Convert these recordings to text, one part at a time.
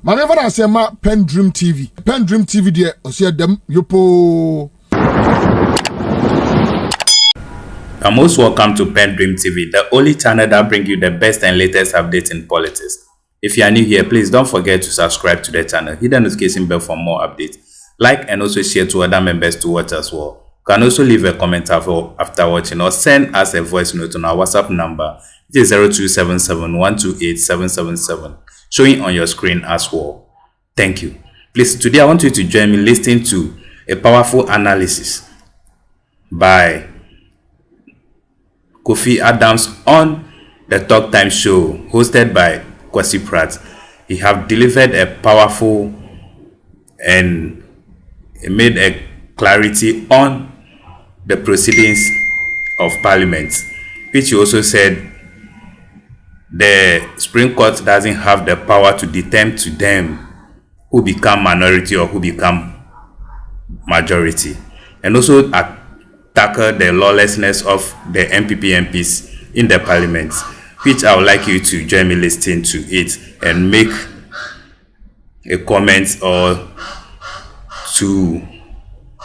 Manever I say ma PENDREAM TV. PENDREAM TV there, osia dem yopo. You're most welcome to PENDREAM TV, the only channel that brings you the best and latest updates in politics. If you are new here, please don't forget to subscribe to the channel, hit the notification bell for more updates. Like and also share to other members to watch as well. You can also leave a comment after watching or send us a voice note on our WhatsApp number, which is 0277 128 777, showing on your screen as well. Thank you. Please, today I want you to join me listening to a powerful analysis by Kofi Adams on the Talk Time show hosted by Kwasi Pratt. He have delivered a powerful and made a clarity on the proceedings of Parliament, which he also said the Supreme Court doesn't have the power to determine to them who become minority or who become majority, and also tackle the lawlessness of the NPP MPs in the Parliament, which I would like you to join me listening to it and make a comment or to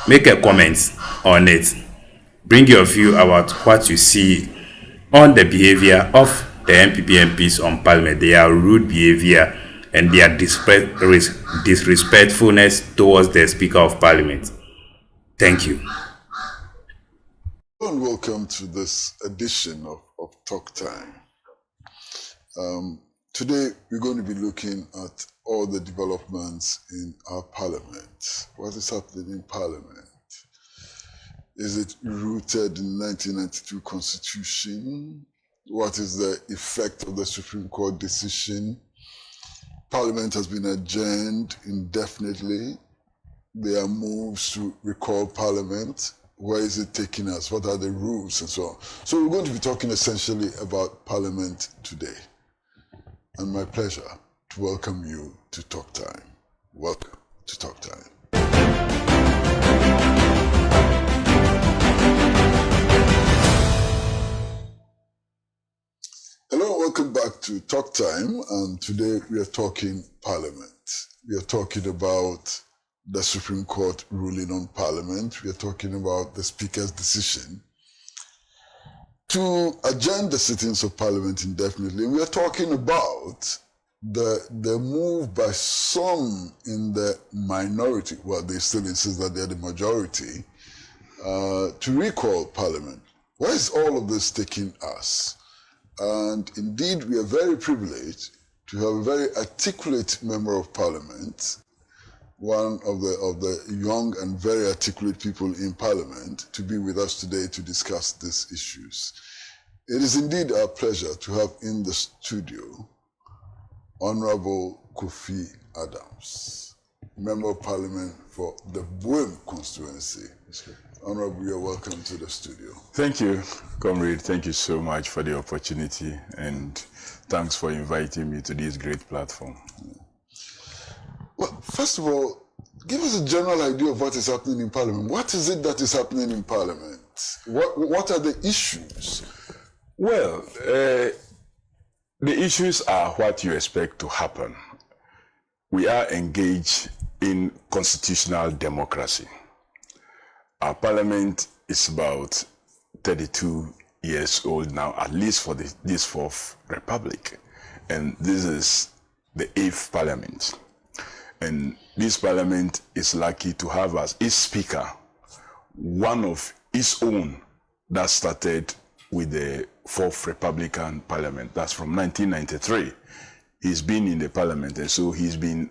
make a comment on it. Bring your view about what you see on the behavior of the NPP MPs on Parliament, their rude behavior and their disrespectfulness towards the Speaker of Parliament. Thank you. And welcome to this edition of Talk Time. Today we're going to be looking at all the developments in our Parliament. What is happening in Parliament? Is it rooted in the 1992 Constitution? What is the effect of the Supreme Court decision? Parliament has been adjourned indefinitely. There are moves to recall Parliament. Where is it taking us? What are the rules and so on? So we're going to be talking essentially about Parliament today. And my pleasure to welcome you to Talk Time. Welcome to Talk Time. Hello, welcome back to Talk Time. And today we are talking Parliament. We are talking about the Supreme Court ruling on Parliament. We are talking about the Speaker's decision to adjourn the sittings of Parliament indefinitely. We are talking about the move by some in the minority, well, they still insist that they're the majority, to recall Parliament. Where is all of this taking us? And indeed, we are very privileged to have a very articulate member of Parliament, one of the young and very articulate people in Parliament, to be with us today to discuss these issues. It is indeed our pleasure to have in the studio Honorable Kofi Adams, Member of Parliament for the Boycott constituency. Honorable, you're welcome to the studio. Thank you, comrade. Thank you so much for the opportunity, and thanks for inviting me to this great platform. Well, first of all, give us a general idea of what is happening in Parliament. What is it that is happening in Parliament? What are the issues? Well, the issues are what you expect to happen. We are engaged in constitutional democracy. Our Parliament is about 32 years old now, at least for this fourth republic. And this is the 8th Parliament. And this Parliament is lucky to have as its Speaker one of its own that started with the 4th Republican Parliament. That's from 1993. He's been in the Parliament, and so he's been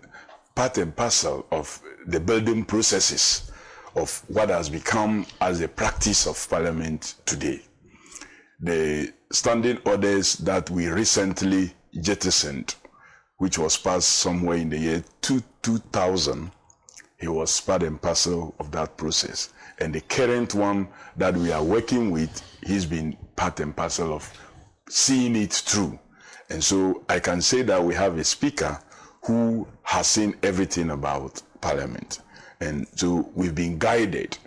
part and parcel of the building processes of what has become as a practice of Parliament today. The standing orders that we recently jettisoned, which was passed somewhere in the year 2000, he was part and parcel of that process. And the current one that we are working with, he's been part and parcel of seeing it through. And so I can say that we have a Speaker who has seen everything about Parliament. And so we've been guided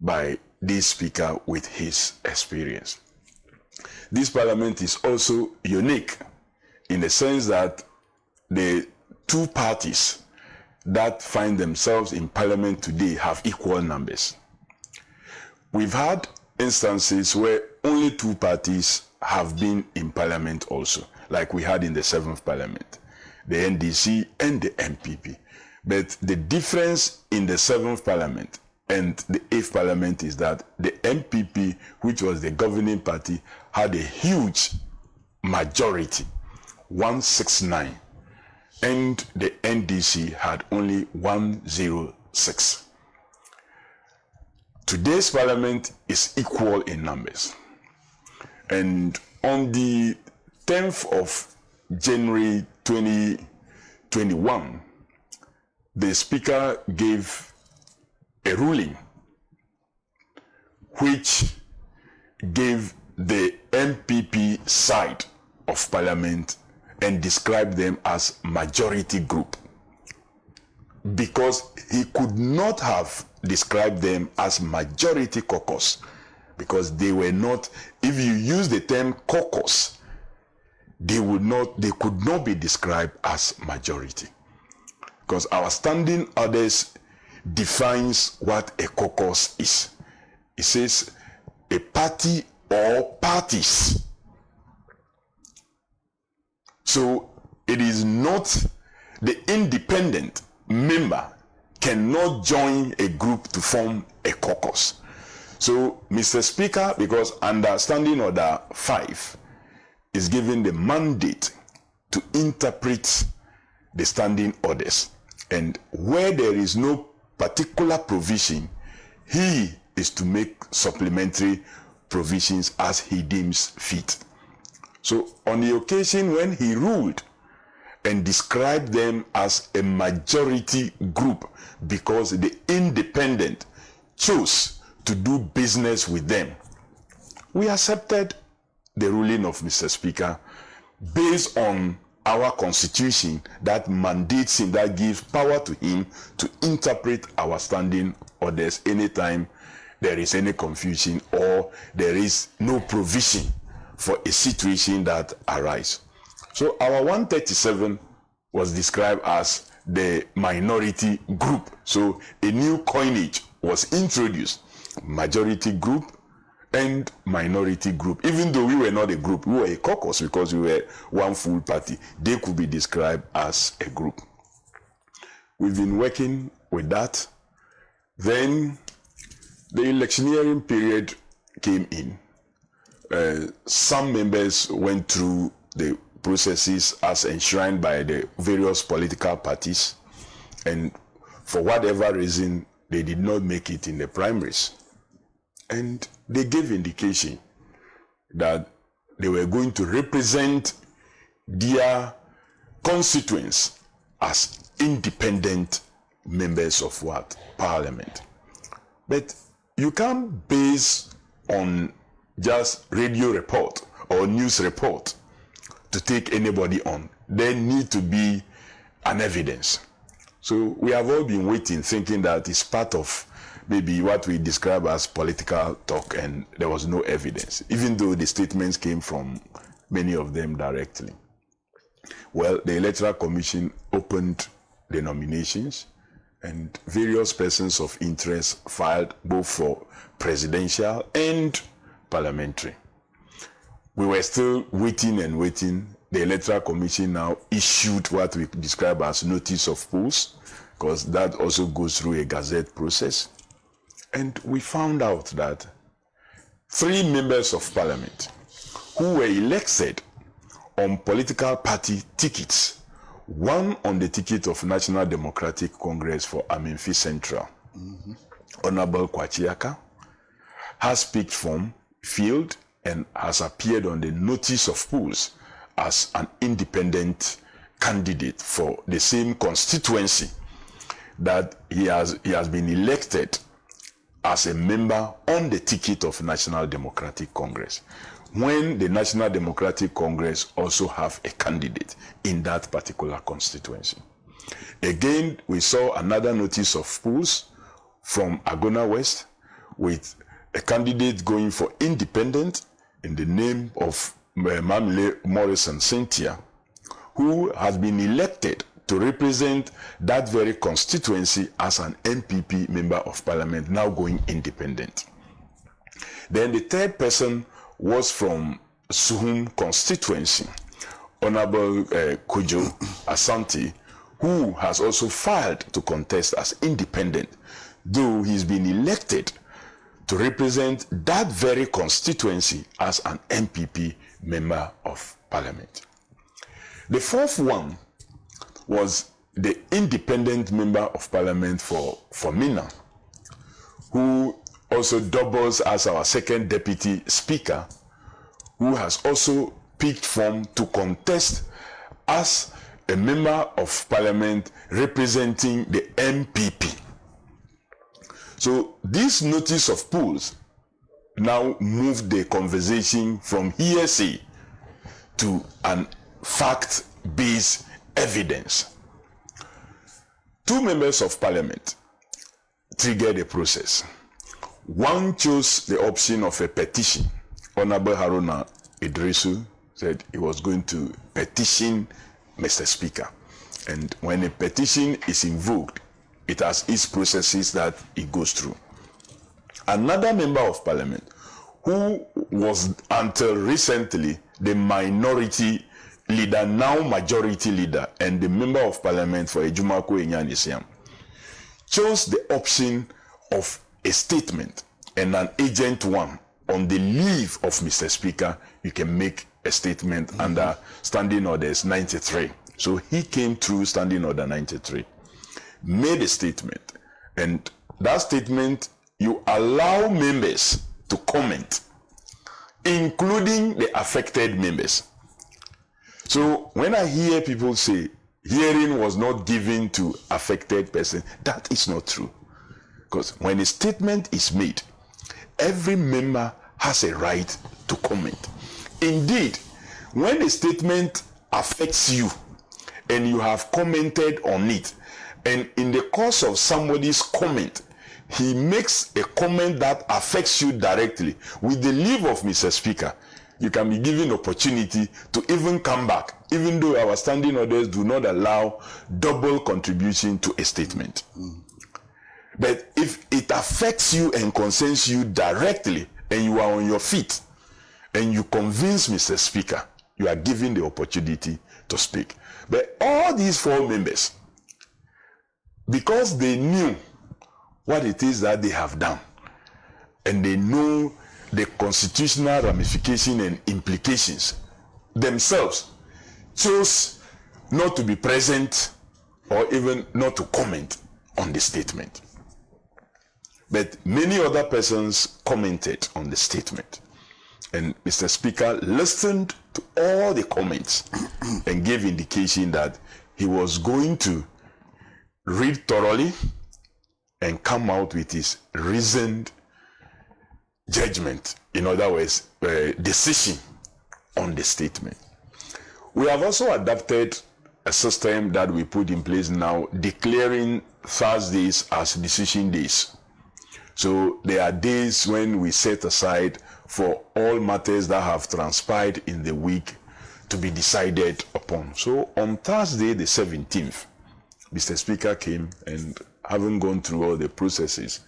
by this Speaker with his experience. This Parliament is also unique in the sense that the two parties that find themselves in parliament today have equal numbers. We've had instances where only two parties have been in parliament also, like we had in the 7th parliament, the NDC and the NPP. But the difference in the 7th parliament and the 8th parliament is that the NPP, which was the governing party, had a huge majority, 169, and the NDC had only 106. Today's parliament is equal in numbers. And on the 10th of January 2021, the Speaker gave a ruling which gave the NPP side of Parliament and described them as majority group, because he could not have described them as majority caucus, because they were not, if you use the term caucus, they could not be described as majority, because our standing orders defines what a caucus is. It says a party or parties. So it is not, the independent member cannot join a group to form a caucus. So Mr. Speaker, because under Standing Order 5 is given the mandate to interpret the standing orders, and where there is no particular provision, he is to make supplementary provisions as he deems fit. So on the occasion when he ruled and described them as a majority group because the independent chose to do business with them, we accepted the ruling of Mr. Speaker based on our constitution that mandates him, that gives power to him to interpret our standing orders anytime there is any confusion or there is no provision for a situation that arises. So our 137 was described as the minority group. So a new coinage was introduced, majority group and minority group. Even though we were not a group, we were a caucus because we were one full party. They could be described as a group. We've been working with that. Then the electioneering period came in. Some members went through the processes as enshrined by the various political parties, and for whatever reason, they did not make it in the primaries. And they gave indication that they were going to represent their constituents as independent members of what? Parliament. But you can't base on just radio report or news report to take anybody on. There need to be an evidence. So we have all been waiting, thinking that it's part of maybe what we describe as political talk, and there was no evidence, even though the statements came from many of them directly. Well, the Electoral Commission opened the nominations, and various persons of interest filed both for presidential and parliamentary. We were still waiting and waiting. The Electoral Commission now issued what we describe as notice of polls, because that also goes through a gazette process. And we found out that 3 members of parliament who were elected on political party tickets, one on the ticket of National Democratic Congress for Amenfi Central, Honorable Kwachiaka, has picked from field and has appeared on the notice of polls as an independent candidate for the same constituency that he has been elected as a member on the ticket of National Democratic Congress, when the National Democratic Congress also have a candidate in that particular constituency. Again, we saw another notice of polls from Agona West with a candidate going for independent in the name of Mamile Morrison Cynthia, who has been elected to represent that very constituency as an NPP member of parliament, now going independent. Then the third person was from Suhum constituency, Honorable Kojo Asante, who has also filed to contest as independent, though he's been elected to represent that very constituency as an NPP member of parliament. The fourth one was the independent member of parliament for Mina, who also doubles as our second deputy speaker, who has also picked form to contest as a member of parliament representing the NPP. So this notice of polls now moved the conversation from hearsay to an fact-based evidence. Two members of parliament triggered the process. One chose the option of a petition. Honorable Haruna Idrisu said he was going to petition Mr. Speaker. And when a petition is invoked, it has its processes that it goes through. Another member of parliament, who was until recently the minority leader, now majority leader, and the member of parliament for Ejumako Enyanisiam, chose the option of a statement and an agent one. On the leave of Mr. Speaker, you can make a statement under Standing Orders 93. So he came through Standing Order 93, made a statement, and that statement, you allow members to comment, including the affected members. So when I hear people say hearing was not given to affected person, that is not true. Because when a statement is made, every member has a right to comment. Indeed, when a statement affects you and you have commented on it, and in the course of somebody's comment, he makes a comment that affects you directly, with the leave of Mr. Speaker, you can be given opportunity to even come back, even though our standing orders do not allow double contribution to a statement. But if it affects you and concerns you directly, and you are on your feet, and you convince Mr. Speaker, you are given the opportunity to speak. But all these four members, because they knew what it is that they have done, and they know the constitutional ramification and implications, themselves chose not to be present or even not to comment on the statement. But many other persons commented on the statement. And Mr. Speaker listened to all the comments and gave indication that he was going to read thoroughly and come out with his reasoned judgment, in other words, decision on the statement. We have also adopted a system that we put in place now, declaring Thursdays as decision days. So there are days when we set aside for all matters that have transpired in the week to be decided upon. So on Thursday the 17th, Mr. Speaker came and, having gone through all the processes,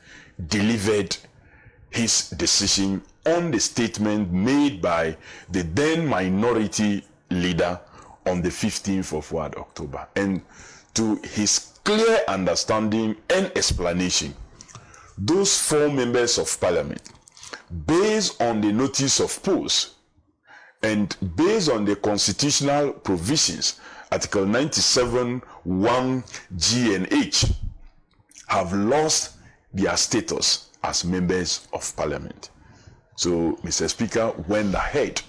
delivered his decision on the statement made by the then minority leader on the 15th of October. And to his clear understanding and explanation, those four members of parliament, based on the notice of polls and based on the constitutional provisions, Article 97, 1, G and H, have lost their status as members of parliament. So Mr. Speaker went ahead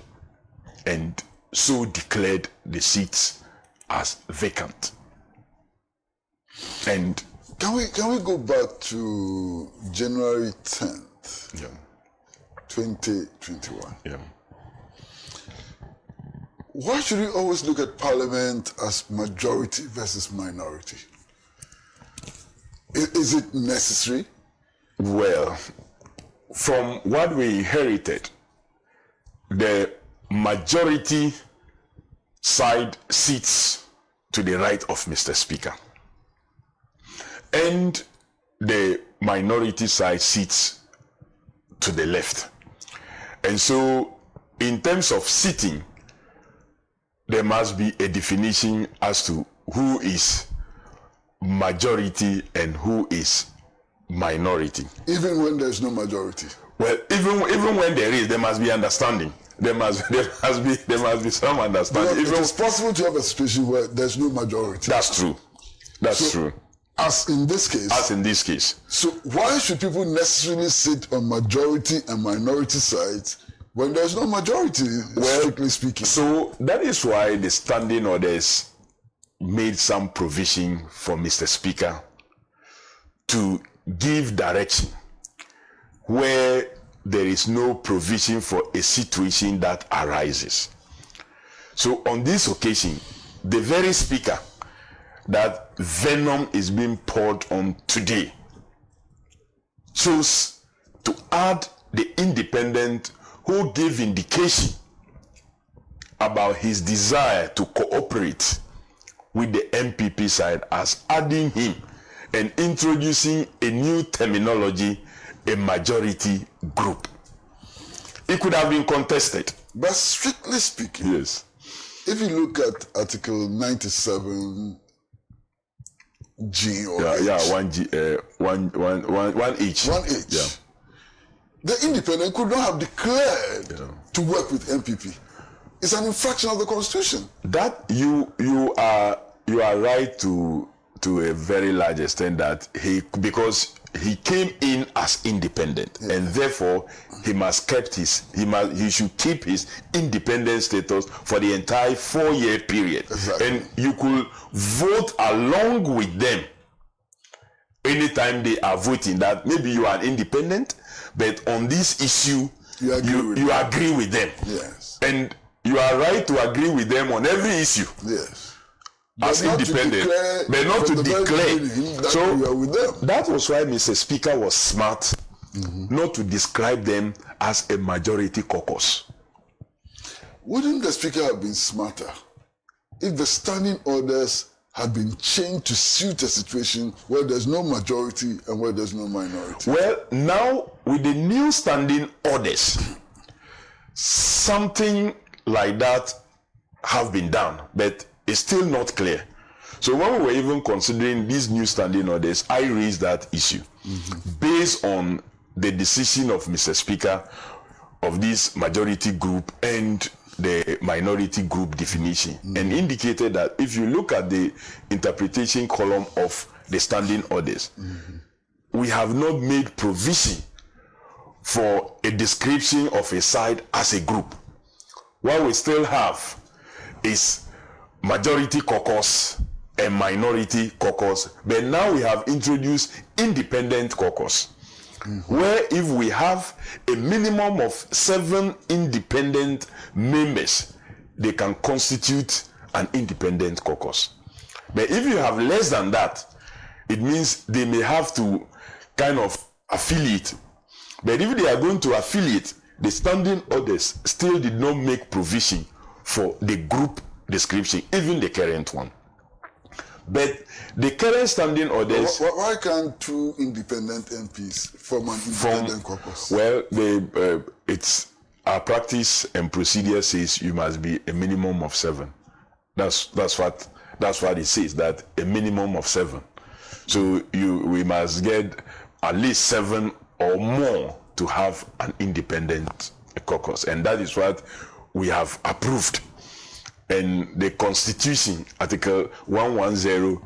and so declared the seats as vacant. And Can we go back to January 10th, 2021? Yeah. Why should we always look at parliament as majority versus minority? Is it necessary? Well, from what we inherited, the majority side seats to the right of Mr. Speaker. And the minority side sits to the left. And so, in terms of sitting, there must be a definition as to who is majority and who is minority. Even when there's no majority. Well, even when there is, there must be understanding. There must be some understanding. Well, it is possible to have a situation where there's no majority. That's true. That's true. As in this case. As in this case. So why should people necessarily sit on majority and minority sides when there's no majority, strictly speaking? So that is why the standing orders made some provision for Mr. Speaker to give direction where there is no provision for a situation that arises. So on this occasion, the very speaker that venom is being poured on today chose to add the independent who gave indication about his desire to cooperate with the NPP side as adding him and introducing a new terminology, a majority group. It could have been contested. But strictly speaking, yes, if you look at Article 97 G or H. Yeah, 1G, 1H. 1H. Yeah. The independent could not have declared to work with NPP. It's an infraction of the Constitution. That you are right to a very large extent that because he came in as independent, and therefore he should keep his independent status for the entire 4-year period. Exactly. And you could vote along with them anytime they are voting that maybe you are independent, but on this issue you agree with them. Yes. And you are right to agree with them on every issue. Yes. As independent, but not to declare. So that was why Mr. Speaker was smart not to describe them as a majority caucus. Wouldn't the Speaker have been smarter if the standing orders had been changed to suit a situation where there's no majority and where there's no minority? Well, now with the new standing orders, something like that have been done, but it's still not clear. So when we were even considering these new standing orders, I raised that issue based on the decision of Mr. Speaker of this majority group and the minority group definition, and indicated that if you look at the interpretation column of the standing orders, we have not made provision for a description of a side as a group. What we still have is majority caucus and minority caucus, but now we have introduced independent caucus, where if we have a minimum of 7 independent members, they can constitute an independent caucus. But if you have less than that, it means they may have to kind of affiliate. But if they are going to affiliate, the standing orders still did not make provision for the group description, even the current one. But the current standing orders... Why can't 2 independent MPs form an independent caucus? Well, it's our practice and procedure says you must be a minimum of 7. That's what it says, that a minimum of 7. So we must get at least 7 or more to have an independent caucus, and that is what we have approved. And the Constitution, Article 110,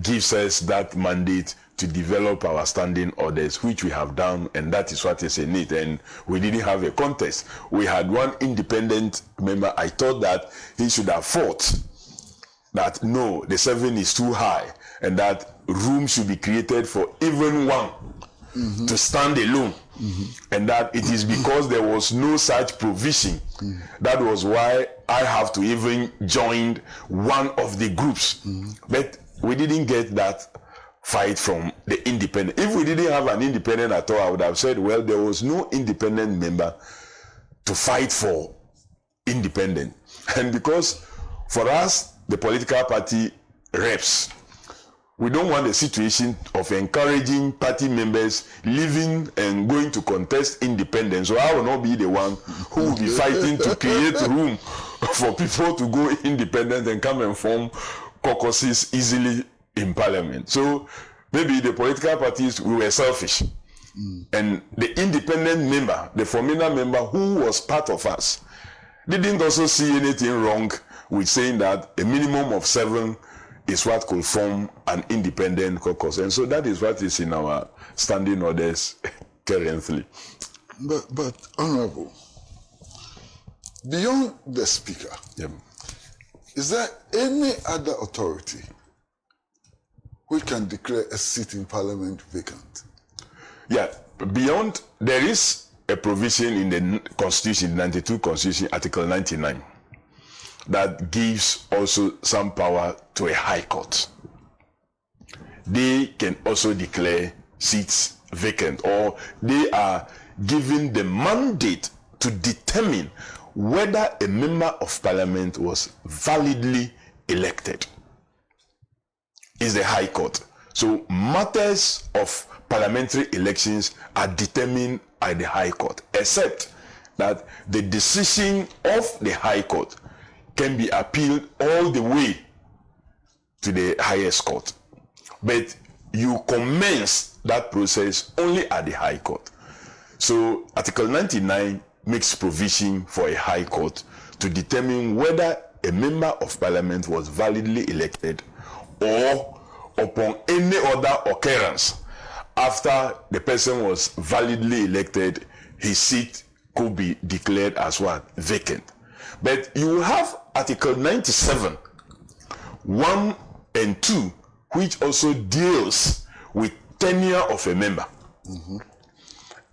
gives us that mandate to develop our standing orders, which we have done, and that is what is in it. And we didn't have a contest. We had one independent member. I thought that he should have fought that no, the 7 is too high, and that room should be created for even one to stand alone. And that it is because there was no such provision. That was why I have to even join one of the groups. But we didn't get that fight from the independent. If we didn't have an independent at all, I would have said, well, there was no independent member to fight for independent. And because for us, the political party reps. We don't want a situation of encouraging party members leaving and going to contest independence. So I will not be the one who will be fighting to create room for people to go independent and come and form caucuses easily in parliament. So maybe the political parties, we were selfish. And the independent member, the formula member who was part of us, didn't also see anything wrong with saying that a minimum of 7 is what could form an independent caucus. And so that is what is in our standing orders currently. But Honorable, beyond the Speaker, is there any other authority which can declare a seat in Parliament vacant? Yeah, beyond, there is a provision in the Constitution, 92 Constitution, Article 99, that gives also some power to a high court. They can also declare seats vacant, or they are given the mandate to determine whether a member of parliament was validly elected. Is the high court. So matters of parliamentary elections are determined by the high court, except that the decision of the high court can be appealed all the way to the highest court. But you commence that process only at the high court. So Article 99 makes provision for a high court to determine whether a member of parliament was validly elected, or upon any other occurrence after the person was validly elected, his seat could be declared as what? Vacant. But you have Article 97, 1 and 2, which also deals with tenure of a member.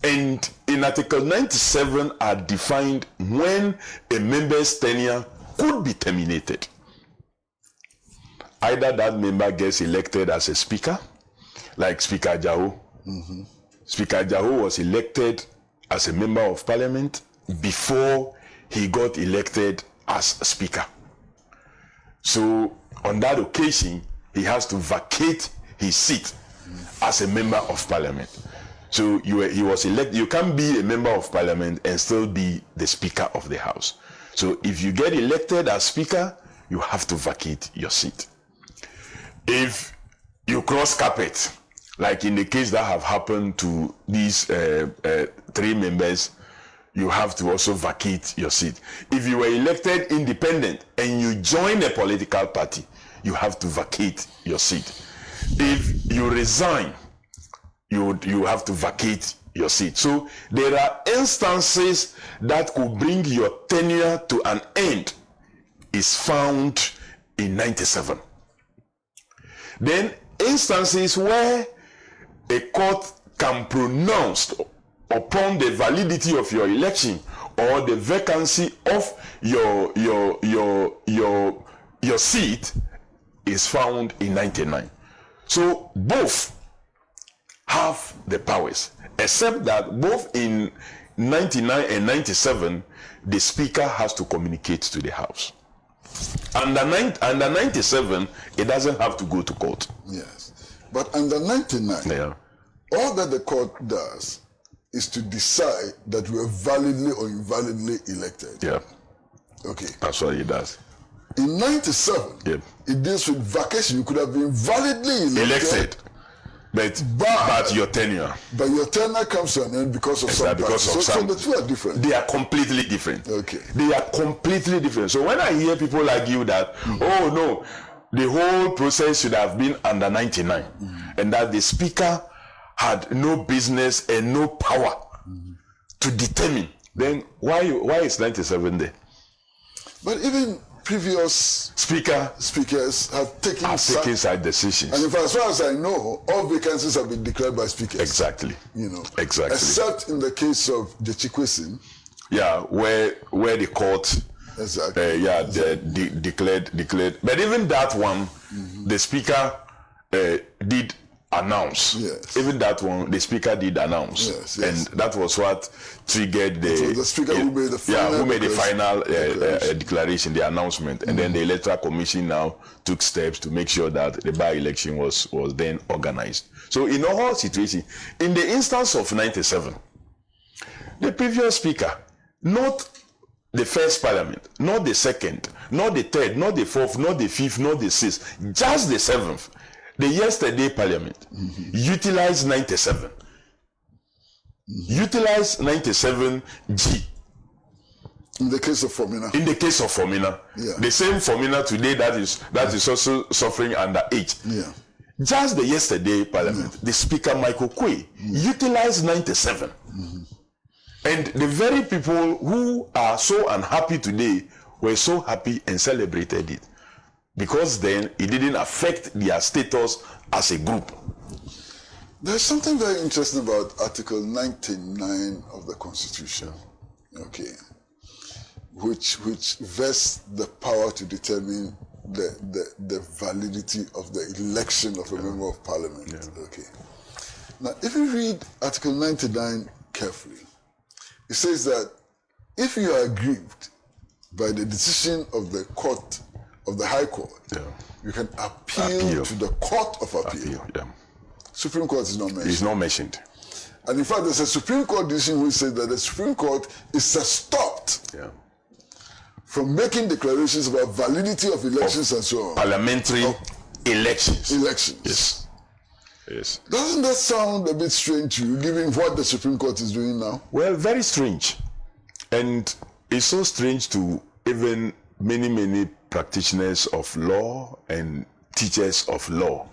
And in Article 97 are defined when a member's tenure could be terminated. Either that member gets elected as a speaker, like Speaker Jaho. Speaker Jaho was elected as a member of parliament before he got elected as a speaker. So on that occasion, he has to vacate his seat as a member of parliament. So he was elected. You can't be a member of parliament and still be the speaker of the house. So if you get elected as speaker, you have to vacate your seat. If you cross carpet, like in the case that have happened to these 3 members, you have to also vacate your seat. If you were elected independent and you join a political party, you have to vacate your seat. If you resign, you have to vacate your seat. So there are instances that could bring your tenure to an end, is found in 97. Then instances where a court can pronounce upon the validity of your election or the vacancy of your seat is found in 99. So both have the powers, except that both in 99 and 97, the speaker has to communicate to the house. Under 97, it doesn't have to go to court. Yes. But under 99, all that the court does is to decide that we are validly or invalidly elected. Yeah. Okay. That's what it does. In 97, it deals with vacation. You could have been validly elected. But your tenure. But your tenure comes to an end because of some. So the two are different. They are completely different. Okay. They are completely different. So when I hear people argue that, oh no, the whole process should have been under 99, and that the speaker had no business and no power to determine, then why is 97 there? But even previous speakers have taken side decisions. And as far as I know, all vacancies have been declared by speakers. Exactly. Exactly. Except in the case of the Chikwesin. Yeah, where the court declared. But even that one, the speaker did announce. Yes. Even that one, the speaker did announce. Yes, and that was what triggered the speaker who made the final declaration, the announcement, and then the Electoral Commission now took steps to make sure that the by-election was then organized. So in all situations, in the instance of 97, the previous speaker, not the first parliament, not the second, not the third, not the fourth, not the fifth, not the sixth, just the seventh, the yesterday parliament, utilized 97. Utilized 97G. In the case of Formina. In the case of Formina. Yeah. The same Formina today that is also suffering under age. Yeah. Just the yesterday parliament, the speaker Michael Quay utilized 97. And the very people who are so unhappy today were so happy and celebrated it, because then it didn't affect their status as a group. There's something very interesting about Article 99 of the Constitution, okay, which vests the power to determine the validity of the election of a member of parliament. Yeah. Okay. Now, if you read Article 99 carefully, it says that if you are aggrieved by the decision of the court, of the High Court, you can appeal to the Court of Appeal. Supreme Court is not mentioned. It's not mentioned. And in fact, there's a Supreme Court decision which says that the Supreme Court is stopped from making declarations about validity of elections and so on. Parliamentary elections. Elections. Yes. Doesn't that sound a bit strange to you, given what the Supreme Court is doing now? Well, very strange. And it's so strange to even many practitioners of law and teachers of law.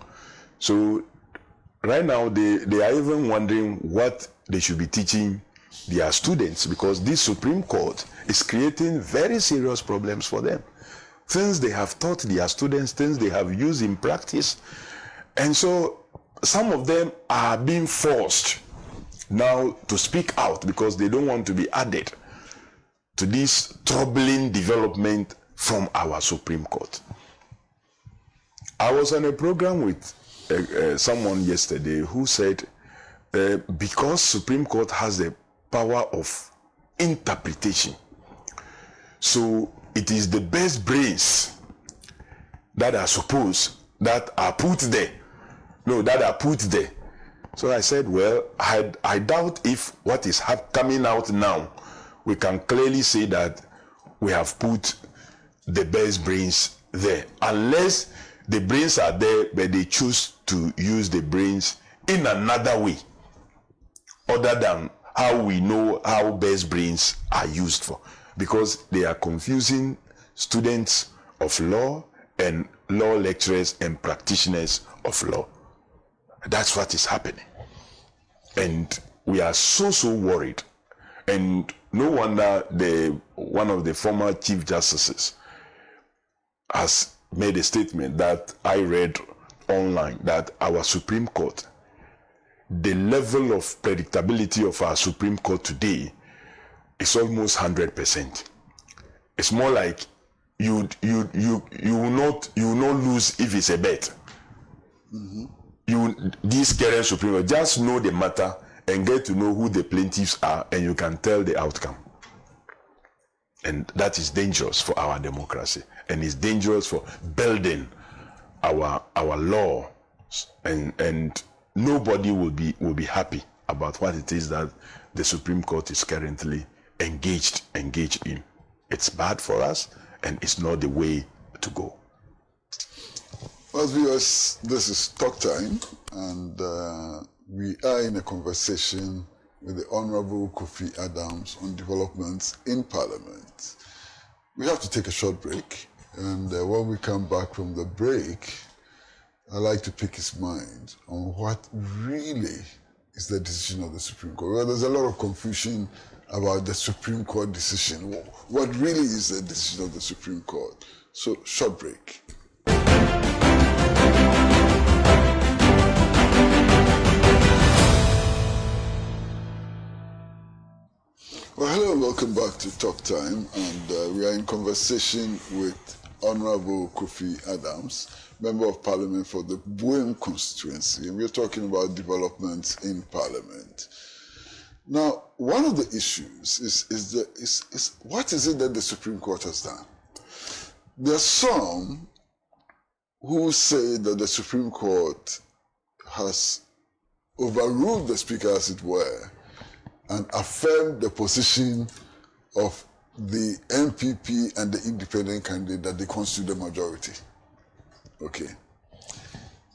So right now, they are even wondering what they should be teaching their students, because this Supreme Court is creating very serious problems for them. Things they have taught their students, things they have used in practice. And so some of them are being forced now to speak out because they don't want to be added to this troubling development from our Supreme Court. I was on a program with someone yesterday who said because Supreme Court has the power of interpretation, so it is the best brains that are put there. So I said, well, I doubt if what is coming out now, we can clearly say that we have put the best brains there, unless the brains are there, but they choose to use the brains in another way, other than how we know how best brains are used for, because they are confusing students of law and law lecturers and practitioners of law. That's what is happening. And we are so worried. And no wonder one of the former Chief Justices has made a statement that I read online, that our Supreme Court, the level of predictability of our Supreme Court today is almost 100%. It's more like you will not lose if it's a bet. This current Supreme Court, just know the matter and get to know who the plaintiffs are, and you can tell the outcome. And that is dangerous for our democracy, and it's dangerous for building our law, and nobody will be happy about what it is that the Supreme Court is currently engaged in. It's bad for us, and it's not the way to go. Well, viewers, this is Talk Time, and we are in a conversation with the Honorable Kofi Adams on developments in Parliament. We have to take a short break, and when we come back from the break, I'd like to pick his mind on what really is the decision of the Supreme Court. Well, there's a lot of confusion about the Supreme Court decision. What really is the decision of the Supreme Court? So, short break. Well, hello and welcome back to Talk Time, and we are in conversation with Honorable Kofi Adams, Member of Parliament for the Boycott constituency, and we're talking about developments in Parliament. Now, one of the issues is what is it that the Supreme Court has done? There are some who say that the Supreme Court has overruled the Speaker, as it were, and affirmed the position of the NPP and the independent candidate that they constitute the majority. Okay.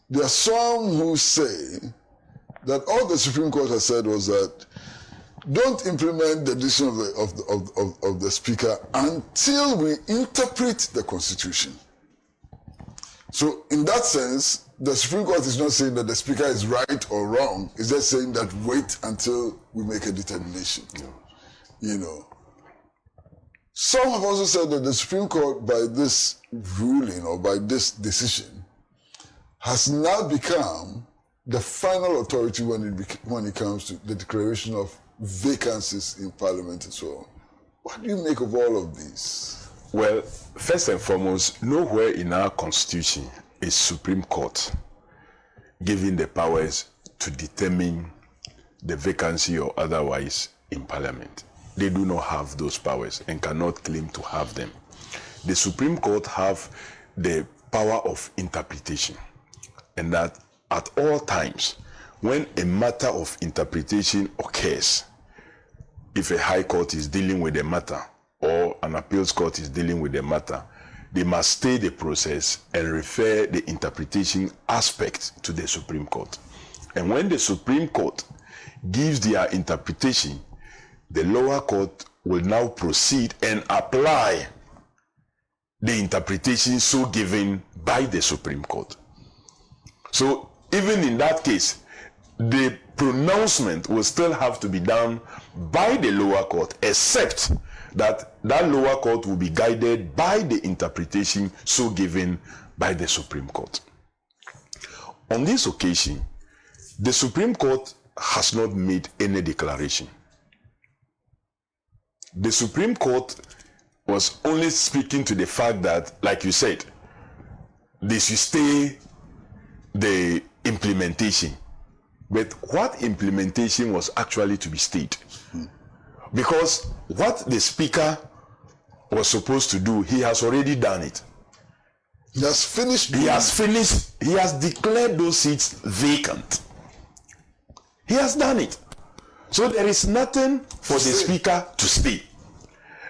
There are some who say that all the Supreme Court has said was that don't implement the decision of the Speaker until we interpret the Constitution. So in that sense, the Supreme Court is not saying that the Speaker is right or wrong. It's just saying that wait until we make a determination. You know. Some have also said that the Supreme Court, by this ruling or by this decision, has now become the final authority when it comes to the declaration of vacancies in Parliament and so on. What do you make of all of these? Well, first and foremost, nowhere in our Constitution is Supreme Court given the powers to determine the vacancy or otherwise in Parliament. They do not have those powers and cannot claim to have them. The Supreme Court have the power of interpretation, and that at all times, when a matter of interpretation occurs, if a high court is dealing with a matter or an appeals court is dealing with a matter, they must stay the process and refer the interpretation aspect to the Supreme Court. And when the Supreme Court gives their interpretation, the lower court will now proceed and apply the interpretation so given by the Supreme Court. So even in that case, the pronouncement will still have to be done by the lower court, except that lower court will be guided by the interpretation so given by the Supreme Court. On this occasion, the Supreme Court has not made any declaration. The Supreme Court was only speaking to the fact that, like you said, they should stay the implementation. But what implementation was actually to be stayed? Because what the Speaker was supposed to do, he has already done it. He has finished. He has declared those seats vacant. He has done it. So there is nothing for the Speaker to stay.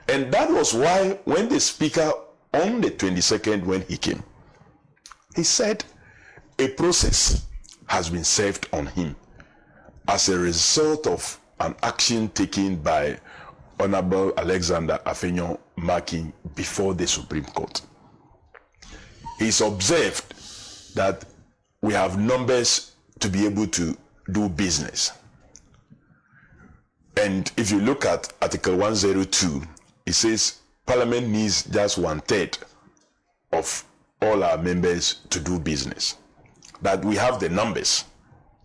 And that was why when the Speaker, on the 22nd, when he came, he said a process has been served on him as a result of an action taken by Honorable Alexander Afenyo Markin before the Supreme Court. He's observed that we have numbers to be able to do business. And if you look at Article 102, it says Parliament needs just 1/3 of all our members to do business. That we have the numbers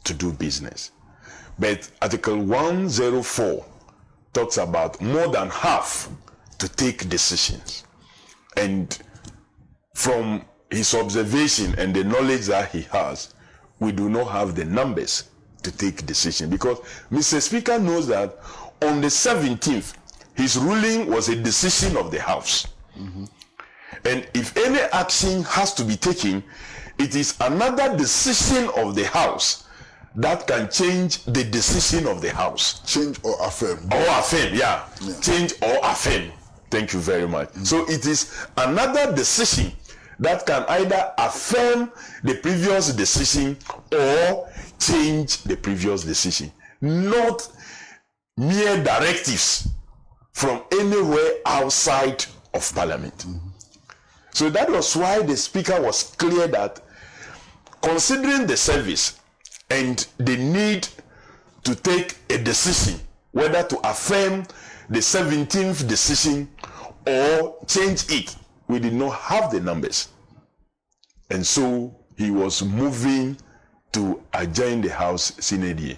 to do business. But Article 104 talks about more than half to take decisions. And from his observation and the knowledge that he has, we do not have the numbers to take decisions. Because Mr. Speaker knows that on the 17th, his ruling was a decision of the House. And if any action has to be taken, it is another decision of the House that can change the decision of the House. Change or affirm. Or affirm, yeah. Change or affirm. Thank you very much. So it is another decision that can either affirm the previous decision or change the previous decision. Not mere directives from anywhere outside of Parliament. So that was why the Speaker was clear that, considering the service and the need to take a decision, whether to affirm the 17th decision or change it, we did not have the numbers. And so he was moving to adjourn the House sine die.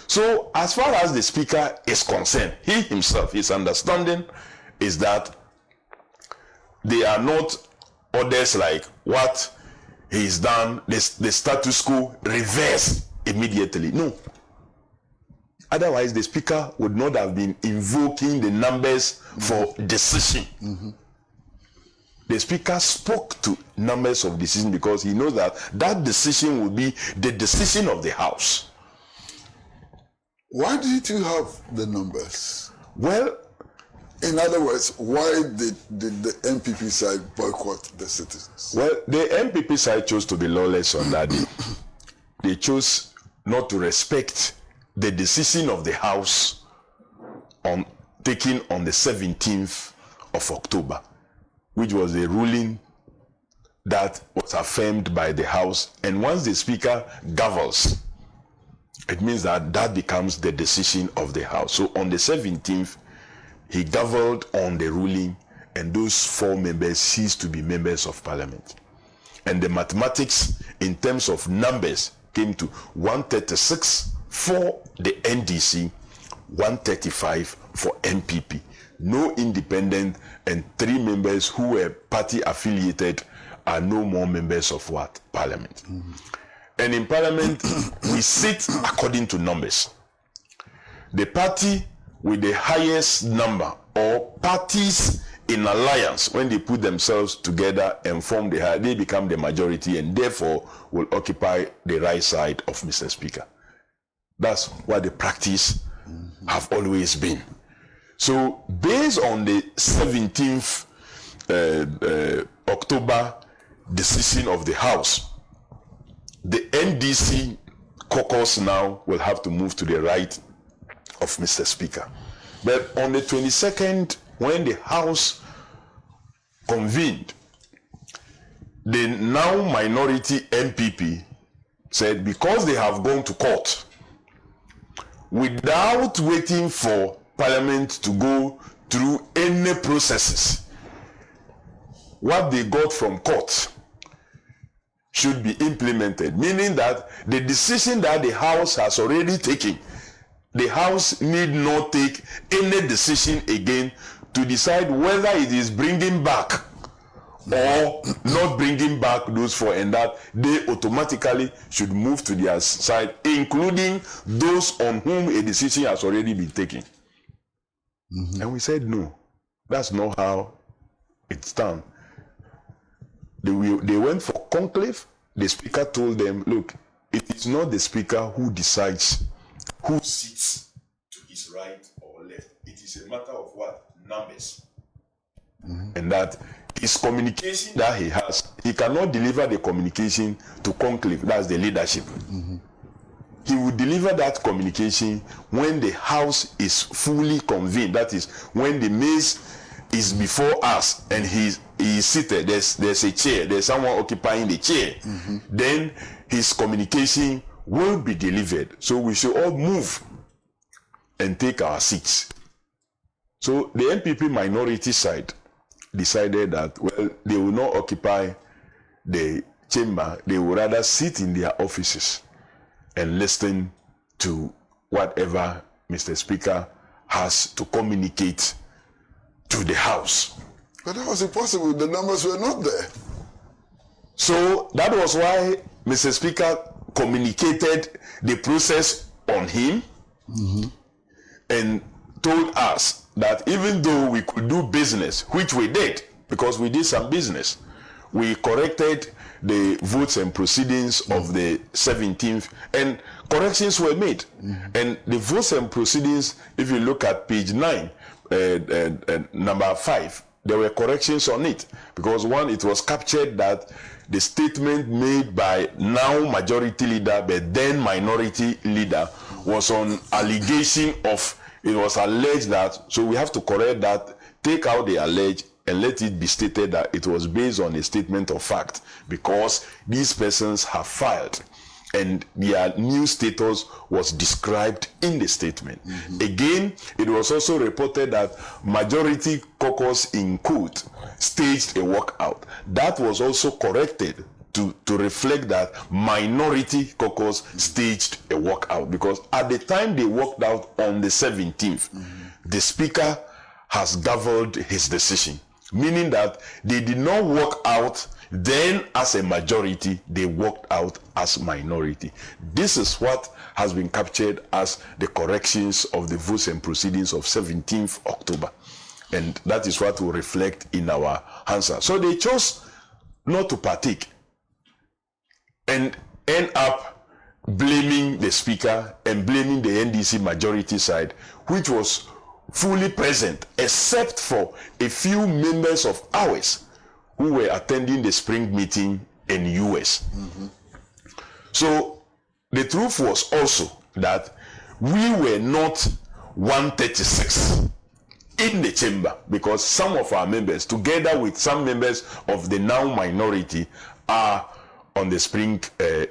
So as far as the Speaker is concerned, he himself, his understanding is that they are not orders like what he's done, the status quo reverse immediately. No. Otherwise, the speaker would not have been invoking the numbers for decision. The speaker spoke to numbers of decision because he knows that that decision will be the decision of the House. Why did you have the numbers? Well, in other words, why did the NPP side boycott the citizens? Well, the NPP side chose to be lawless on that day. They chose not to respect the decision of the House taken on the 17th of October, which was a ruling that was affirmed by the House. And once the Speaker gavels, it means that that becomes the decision of the House. So on the 17th, he gavelled on the ruling, and those 4 members ceased to be members of Parliament. And the mathematics in terms of numbers came to 136 for the NDC, 135 for NPP. No independent, and 3 members who were party affiliated are no more members of what? Parliament. And in Parliament, we sit according to numbers. The party with the highest number, or parties in alliance, when they put themselves together and form they become the majority, and therefore will occupy the right side of Mr. Speaker. That's what the practice have always been. So based on the 17th October decision of the House, the NDC caucus now will have to move to the right of Mr. Speaker. But on the 22nd, when the House convened, the now minority NPP said because they have gone to court, without waiting for Parliament to go through any processes, what they got from court should be implemented, meaning that the decision that the House has already taken, the House need not take any decision again to decide whether it is bringing back or not bringing back those 4, and that they automatically should move to their side, including those on whom a decision has already been taken. And we said, no, that's not how it's done. They went for conclave. The Speaker told them, look, it is not the Speaker who decides who sits to his right or left. It is a matter of what? Numbers. And that his communication that he has, he cannot deliver the communication to conclave, that's the leadership. He will deliver that communication when the House is fully convened, that is, when the maze is before us and he is seated, there's a chair, there's someone occupying the chair, then his communication will be delivered. So we should all move and take our seats. So the NPP minority side decided that, well, they will not occupy the chamber, they will rather sit in their offices and listen to whatever Mr. Speaker has to communicate to the House. But that was impossible, the numbers were not there. So that was why Mr. Speaker communicated the process on him and told us that even though we could do business, which we did, because we did some business, we corrected the votes and proceedings of the 17th, and corrections were made. And the votes and proceedings, if you look at page 9, number 5, there were corrections on it, because one, it was captured that the statement made by now majority leader but then minority leader was on allegation of, it was alleged that, so we have to correct that, take out the alleged and let it be stated that it was based on a statement of fact, because these persons have filed and their new status was described in the statement. Again, it was also reported that majority caucus in court staged a walkout. That was also corrected to reflect that minority caucus staged a walkout, because at the time they walked out on the 17th, the Speaker has gavelled his decision, meaning that they did not walk out Then, as a majority, they walked out as minority. This is what has been captured as the corrections of the votes and proceedings of 17th October. And that is what will reflect in our answer. So they chose not to partake and end up blaming the speaker and blaming the NDC majority side, which was fully present, except for a few members of ours who were attending the spring meeting in US. So the truth was also that we were not 136 in the chamber, because some of our members, together with some members of the now minority, are on the spring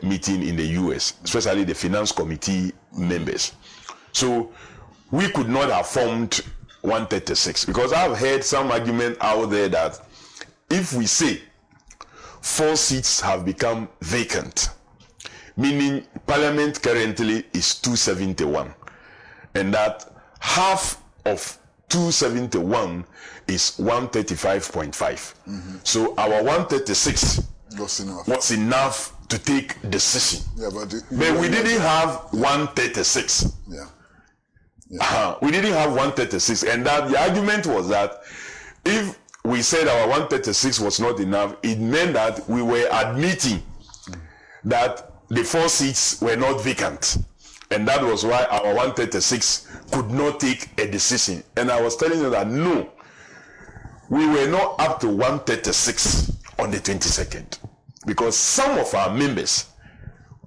meeting in the US, especially the finance committee members. So we could not have formed 136, because I've heard some argument out there that if we say 4 seats have become vacant, meaning parliament currently is 271, and that half of 271 is 135.5. So our 136 was enough to take decision. Yeah, but we didn't have 136. We didn't have 136, and that the argument was that if we said our 136 was not enough, it meant that we were admitting that the 4 seats were not vacant, and that was why our 136 could not take a decision. And I was telling you that no, we were not up to 136 on the 22nd, because some of our members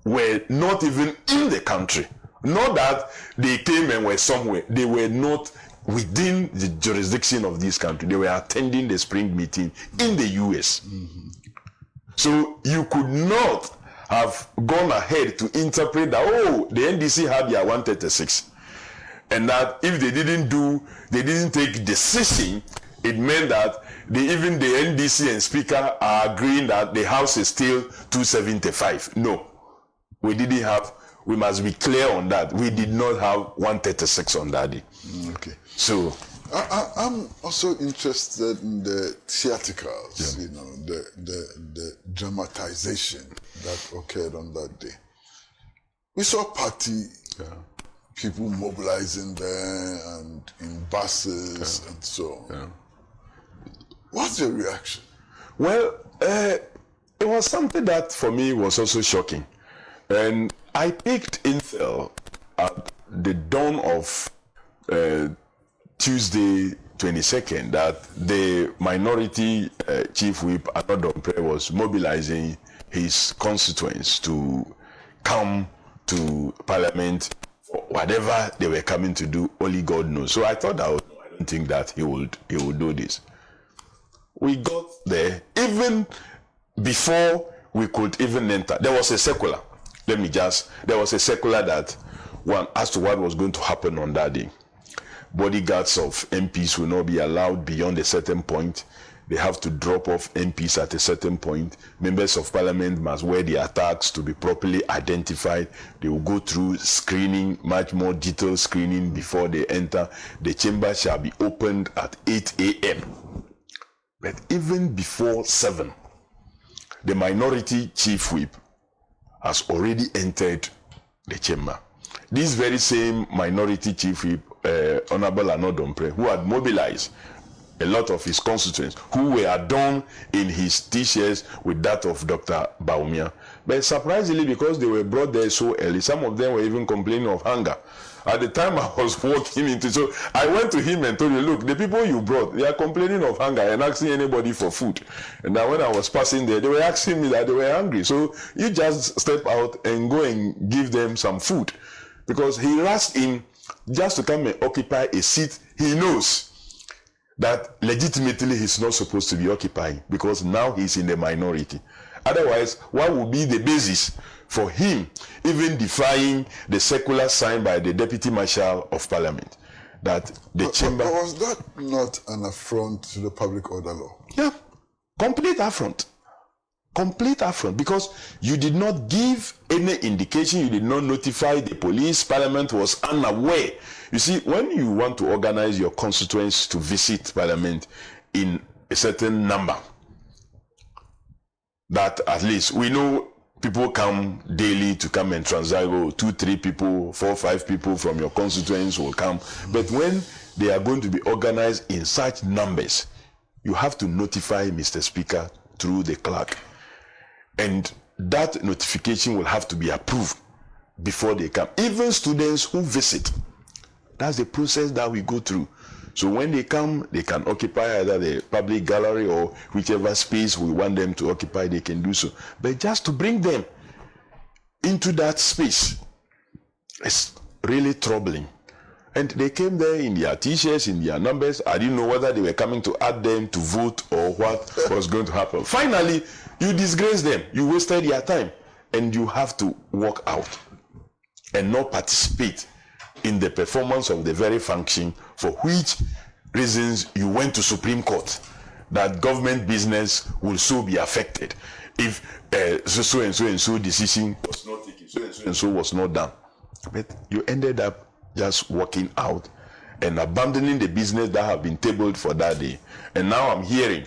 were not even in the country. Not that they came and were somewhere, they were not within the jurisdiction of this country. They were attending the spring meeting in the US. So you could not have gone ahead to interpret that, oh, the NDC had their 136, and that if they didn't take decision, it meant that even the NDC and speaker are agreeing that the house is still 275. No, we didn't have. We must be clear on that. We did not have 136 on that day. Okay. So I'm also interested in the theatricals, you know, the dramatization that occurred on that day. We saw party people mobilizing there and in buses and so on. What's your reaction? Well, it was something that for me was also shocking. And I picked intel at the dawn of Tuesday 22nd that the minority chief whip Anodompe was mobilizing his constituents to come to Parliament for whatever they were coming to do. Only God knows. So I thought I don't think that he would do this. We got there even before we could even enter. There was a circular. There was a circular that one as to what was going to happen on that day. Bodyguards of MPs will not be allowed beyond a certain point. They have to drop off MPs at a certain point. Members of Parliament must wear their tags to be properly identified. They will go through screening, much more detailed screening before they enter. The chamber shall be opened at 8 a.m. But even before 7, the minority chief whip has already entered the chamber. This very same minority chief whip, Honorable Anodompe, who had mobilized a lot of his constituents, who were adorned in his t-shirts with that of Dr. Baumia. But surprisingly, because they were brought there so early, some of them were even complaining of hunger. At the time I was walking into, so I went to him and told him, look, the people you brought, they are complaining of hunger and asking anybody for food. And then when I was passing there, they were asking me that they were hungry. So you just step out and go and give them some food. Because he rushed in just to come and occupy a seat he knows that legitimately he's not supposed to be occupying, because now he's in the minority. Otherwise, what would be the basis for him even defying the circular signed by the Deputy Marshal of Parliament, that the chamber... But was that not an affront to the public order law? Yeah, complete affront. Complete affront, because you did not give any indication, you did not notify the police. Parliament was unaware. You see, when you want to organize your constituents to visit Parliament in a certain number, that at least we know people come daily to come and transact. 2, 3 people, 4, 5 people from your constituents will come. But when they are going to be organized in such numbers, you have to notify Mr. Speaker through the clerk. And that notification will have to be approved before they come. Even students who visit, that's the process that we go through. So when they come, they can occupy either the public gallery or whichever space we want them to occupy, they can do so. But just to bring them into that space is really troubling. And they came there in their t-shirts, in their numbers. I didn't know whether they were coming to add them to vote or what was going to happen. Finally, you disgrace them. You wasted your time. And you have to walk out and not participate in the performance of the very function for which reasons you went to Supreme Court, that government business will so be affected if so and so decision was not taken, so and so was not done. But you ended up just walking out and abandoning the business that have been tabled for that day. And now I'm hearing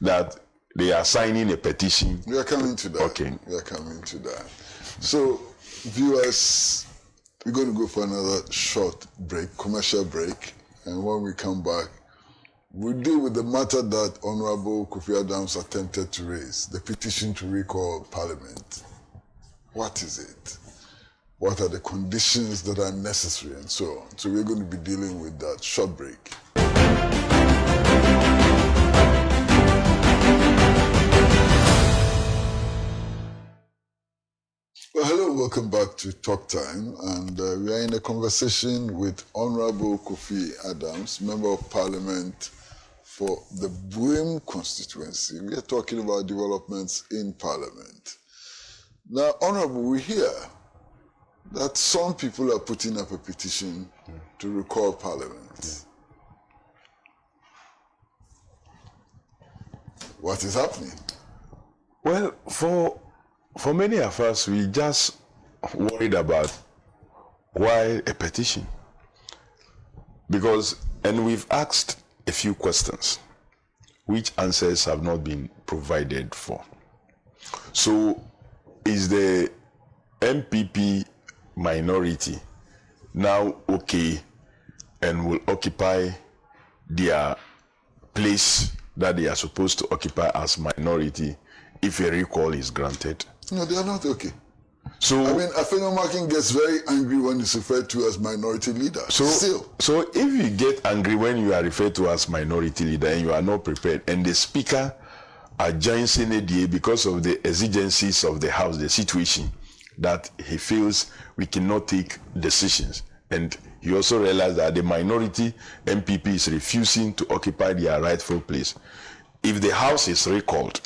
that they are signing a petition. We are coming to that. Okay. We are coming to that. So, viewers, we're going to go for another short break, commercial break. And when we come back, we'll deal with the matter that Honorable Kofi Adams attempted to raise, the petition to recall Parliament. What is it? What are the conditions that are necessary and so on? So we're going to be dealing with that. Short break. Well, hello, welcome back to Talk Time, and we are in a conversation with Honorable Kofi Adams, Member of Parliament for the Buim constituency. We are talking about developments in Parliament. Now, Honorable, we hear that some people are putting up a petition to recall Parliament. What is happening? Well, for many of us, we just worried about why a petition. And we've asked a few questions, which answers have not been provided for. So, is the NPP minority now okay and will occupy their place that they are supposed to occupy as minority if a recall is granted? No, they are not okay. So I mean, Afenyo Markin gets very angry when he's referred to as minority leader. So if you get angry when you are referred to as minority leader and you are not prepared, and the speaker adjoins in a day because of the exigencies of the house, the situation, that he feels we cannot take decisions. And he also realized that the minority MPP is refusing to occupy their rightful place. If the house is recalled,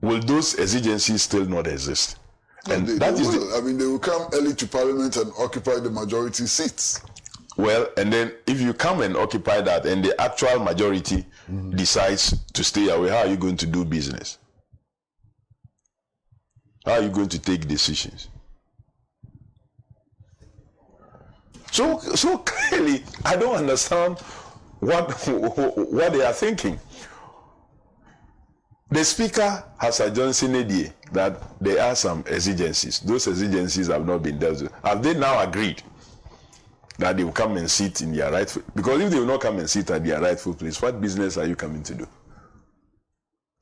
will those exigencies still not exist? No, And they will. I mean, they will come early to Parliament and occupy the majority seats. Well, and then if you come and occupy that and the actual majority decides to stay away, how are you going to do business? How are you going to take decisions? So clearly, I don't understand what they are thinking. The speaker has adjourned Senedi that there are some exigencies. Those exigencies have not been dealt with. Have they now agreed that they will come and sit in their rightful? Because if they will not come and sit at their rightful place, what business are you coming to do?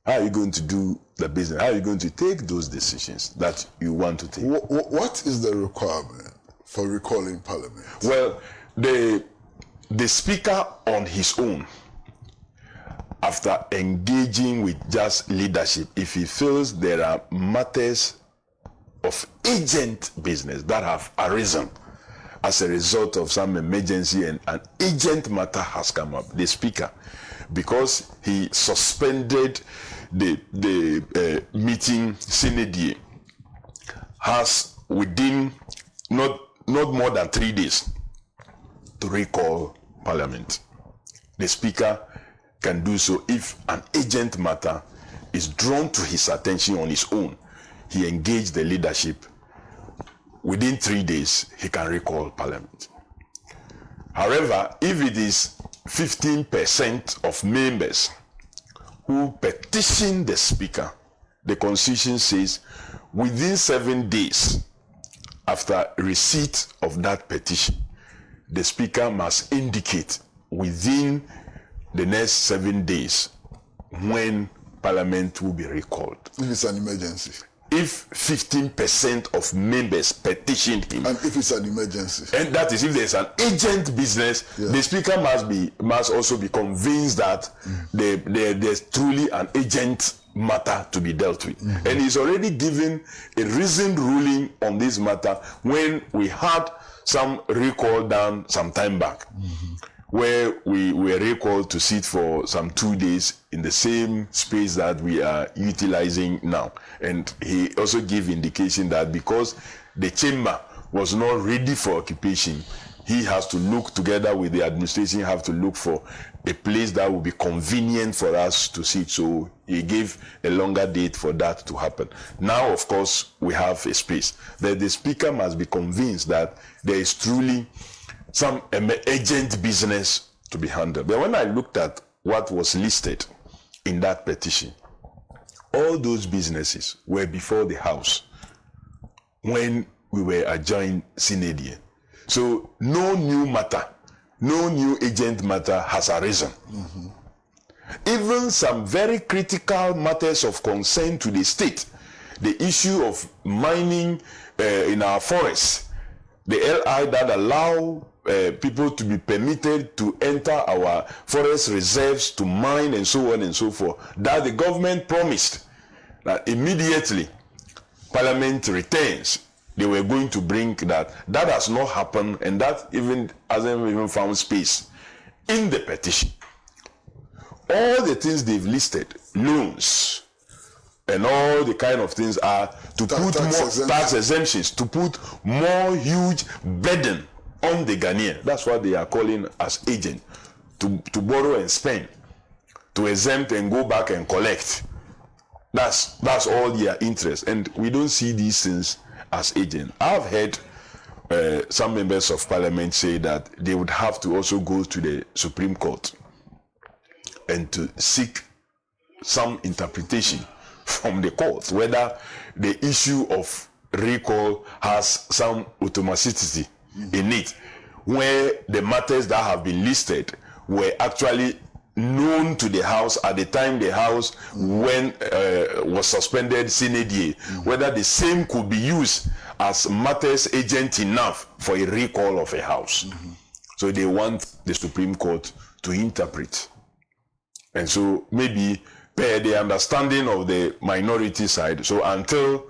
How are you going to do the business? How are you going to take those decisions that you want to take? What is the requirement for recalling Parliament? Well, the speaker on his own, after engaging with just leadership, if he feels there are matters of urgent business that have arisen as a result of some emergency and an urgent matter has come up, the speaker, because he suspended the meeting Senedi, has within not more than 3 days to recall Parliament. The speaker can do so if an urgent matter is drawn to his attention on his own. He engaged the leadership. Within 3 days, he can recall Parliament. However, if it is 15% of members who petition the Speaker, the Constitution says within 7 days after receipt of that petition, the Speaker must indicate within the next 7 days when Parliament will be recalled. If it's an emergency. If 15% of members petitioned him, and if it's an emergency, and that is if there's an urgent business, the Speaker must also be convinced that there's truly an urgent matter to be dealt with. And he's already given a reasoned ruling on this matter when we had some recall done some time back, where we were recalled to sit for some 2 days in the same space that we are utilizing now. And he also gave indication that because the chamber was not ready for occupation, he has to look together with the administration, have to look for a place that will be convenient for us to sit. So he gave a longer date for that to happen. Now, of course, we have a space. That the Speaker must be convinced that there is truly some urgent business to be handled. But when I looked at what was listed in that petition, all those businesses were before the House when we were adjourned Synod. So no new matter, no new urgent matter has arisen. Even some very critical matters of concern to the state, the issue of mining in our forests, the LI that allow people to be permitted to enter our forest reserves to mine and so on and so forth, that the government promised that immediately Parliament returns, they were going to bring that. That has not happened, and that even hasn't even found space in the petition. All the things they've listed, loans and all the kind of things, are to put more tax exemptions, to put more huge burden on the Ghanaian. That's what they are calling as agent, to borrow and spend, to exempt and go back and collect. That's all their interest, and we don't see these things as agent. I've heard some members of Parliament say that they would have to also go to the Supreme Court and to seek some interpretation from the court whether the issue of recall has some automaticity in it, where the matters that have been listed were actually known to the House at the time the House when was suspended Synod, whether the same could be used as matters agent enough for a recall of a House. So they want the Supreme Court to interpret. And so maybe per the understanding of the minority side, so until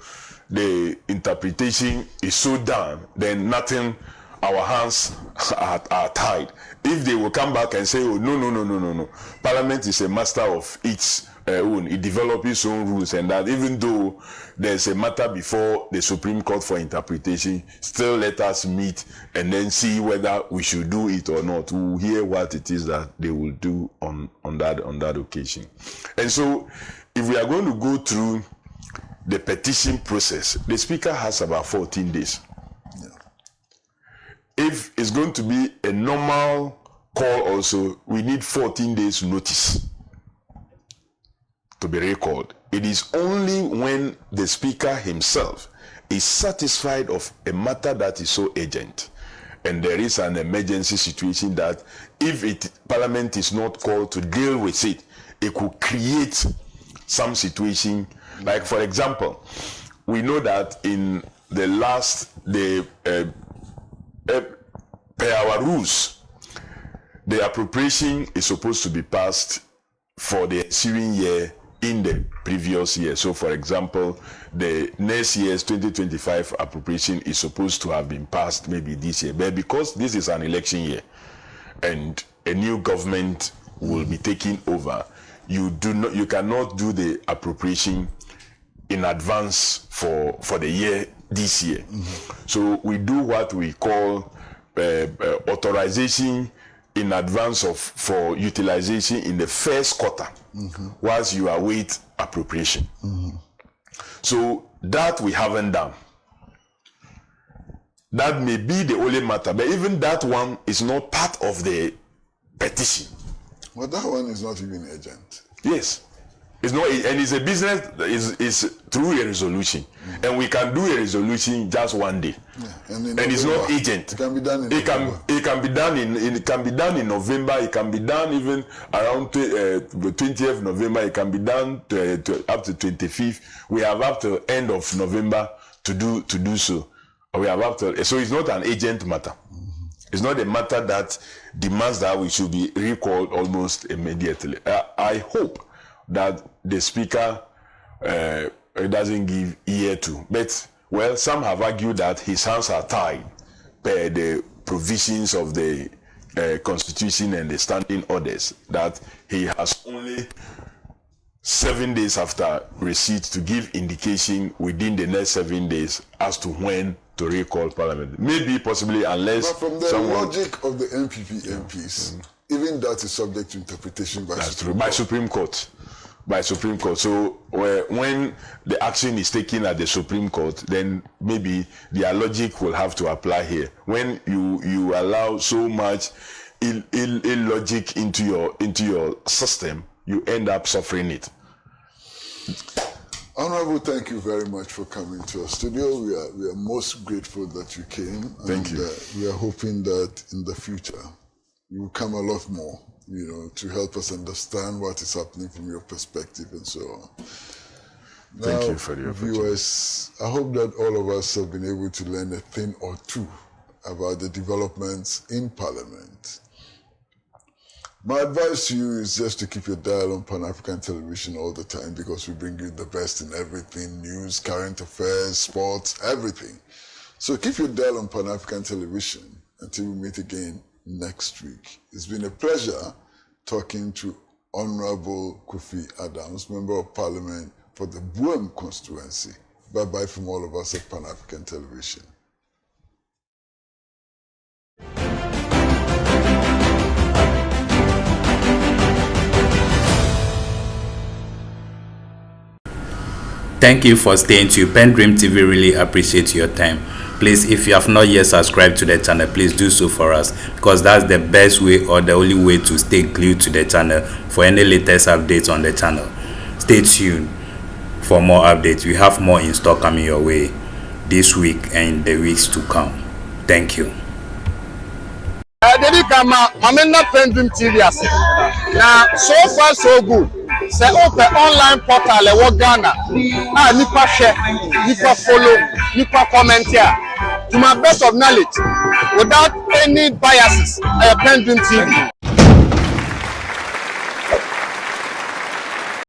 the interpretation is so done, then nothing, our hands are tied. If they will come back and say, oh, no, Parliament is a master of its own, it develops its own rules, and that even though there's a matter before the Supreme Court for interpretation, still let us meet and then see whether we should do it or not. We'll hear what it is that they will do on that occasion. And so, if we are going to go through the petition process, the Speaker has about 14 days. If it's going to be a normal call also, we need 14 days notice to be recalled. It is only when the Speaker himself is satisfied of a matter that is so urgent, and there is an emergency situation that if Parliament is not called to deal with it, it could create some situation. Like, for example, we know that in the last, per our rules, the appropriation is supposed to be passed for the ensuing year in the previous year. So, for example, the next year's 2025 appropriation is supposed to have been passed maybe this year. But because this is an election year and a new government will be taking over, you cannot do the appropriation in advance for the year this year. So we do what we call authorization in advance for utilization in the first quarter, whilst you await appropriation. So that we haven't done. That may be the only matter, but even that one is not part of the petition. Well, that one is not even urgent. Yes. It's not, and it's a business that is through a resolution, and we can do a resolution just one day, and it's not agent. It can be done in it can be done in November. It can be done even around the 20th November. It can be done to up to 25th. We have up to end of November to do so. We have up to, so it's not an agent matter. It's not a matter that demands that we should be recalled almost immediately. I hope that the speaker doesn't give ear to. But, well, some have argued that his hands are tied by the provisions of the Constitution and the standing orders, that he has only 7 days after receipt to give indication within the next 7 days as to when to recall Parliament. Maybe, possibly, unless... But from the logic of the NPP MPs, even that is subject to interpretation by Supreme Court. By Supreme Court. So when the action is taken at the Supreme Court, then maybe their logic will have to apply here. When you allow so much illogic into your system, you end up suffering it. Honorable, thank you very much for coming to our studio. We are most grateful that you came. Thank you. We are hoping that in the future you will come a lot more, to help us understand what is happening from your perspective and so on. Thank you for the opportunity. Viewers, I hope that all of us have been able to learn a thing or two about the developments in Parliament. My advice to you is just to keep your dial on Pan-African television all the time, because we bring you the best in everything: news, current affairs, sports, everything. So keep your dial on Pan-African television until we meet again next week. It's been a pleasure talking to Honorable Kofi Adams, Member of Parliament for the Boem constituency. Bye-bye from all of us at Pan-African Television. Thank you for staying tuned. PENDREAM TV really appreciates your time. Please, if you have not yet subscribed to the channel, please do so for us, because that's the best way or the only way to stay glued to the channel for any latest updates on the channel. Stay tuned for more updates. We have more in store coming your way this week and the weeks to come. Thank you. PENDREAM TV now, so far so good. Say open online portal e wo Ghana. Nipa share, nipa follow, nipa comment here. To my best of knowledge, without any biases, PENDREAM TV.